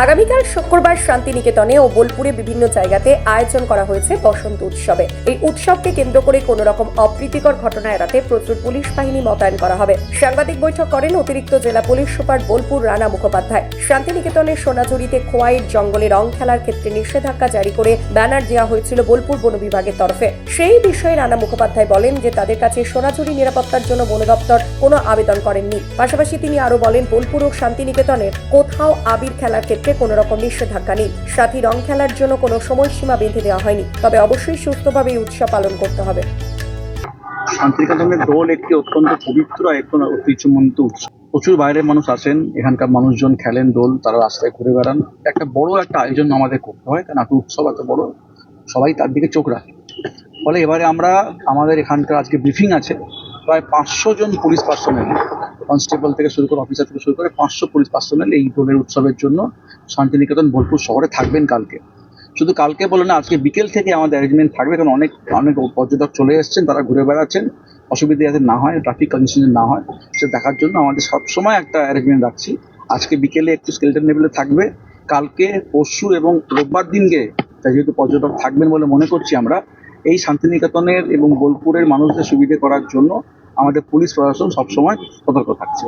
আগামীকাল শুক্রবার শান্তিনিকেতনে ও বোলপুরে বিভিন্ন জায়গাতে আয়োজন করা হয়েছে বসন্ত উৎসবে। এই উৎসবকে কেন্দ্র করে কোনো রকম অপ্রীতিকর ঘটনা এড়াতে প্রচুর পুলিশ বাহিনী মোতায়েন করা হবে। সাংবাদিক বৈঠক করেন অতিরিক্ত জেলা পুলিশ সুপার বোলপুর রানা মুখোপাধ্যায়। শান্তিনিকেতনের সোনাঝুরিতে খোয়াইয়ের জঙ্গলে রং খেলার ক্ষেত্রে নিষেধাজ্ঞা জারি করে ব্যানার দেওয়া হয়েছিল বোলপুর বন বিভাগের তরফে। সেই বিষয়ে রানা মুখোপাধ্যায় বলেন যে তাদের কাছে সোনাঝুরি নিরাপত্তার জন্য বন দপ্তর কোনো আবেদন করেননি। পাশাপাশি তিনি আরো বলেন বোলপুর ও শান্তিনিকেতনের কোথাও আবির খেলার ক্ষেত্রে কোনো রকম নিষেধাজ্ঞা নেই। সাথী রং খেলার জন্য কোনো সময়সীমা বেঁধে দেওয়া হয়নি, তবে অবশ্যই সুস্থভাবে এই উৎসব পালন করতে হবে। শান্তিনিকেতনের দোল একটি অত্যন্ত পবিত্র একটি ঐতিহ্যমণ্ডিত উৎসব। প্রচুর বাইরের মানুষ আসেন, এখানকার মানুষজন খেলেন দোল, তারা রাস্তায় ঘুরে বেড়ান। একটা বড় একটা আয়োজন আমাদের করতে হয়, কারণ এত উৎসব এত বড়, সবাই তার দিকে চোখ রাখে। ফলে এবারে আমরা আমাদের এখানকার আজকে ব্রিফিং আছে, প্রায় 500 জন পুলিশ পার্সোনেল, কনস্টেবল থেকে শুরু করে অফিসার থেকে শুরু করে 500 পুলিশ পার্সোনেল এই দোলের উৎসবের জন্য শান্তিনিকেতন বোলপুর শহরে থাকবেন কালকে। শুধু কালকে বলে না, আজকে বিকেল থেকে আমাদের অ্যারেঞ্জমেন্ট থাকবে, কারণ অনেক পর্যটক চলে এসেছেন, তারা ঘুরে বেড়াচ্ছেন, অসুবিধা যাতে না হয়, ট্রাফিক কন্ডিশন না হয় সেটা দেখার জন্য আমাদের সবসময় একটা অ্যারেঞ্জমেন্ট রাখছি। আজকে বিকেলে একটু স্কেলেটন লেভেলে থাকবে, কালকে পরশু এবং রোববার দিনকে যেহেতু পর্যটক থাকবেন বলে মনে করছি আমরা, এই শান্তিনিকেতনের এবং বোলপুরের মানুষদের সুবিধে করার জন্য আমাদের পুলিশ প্রশাসন সবসময় সতর্ক থাকছে।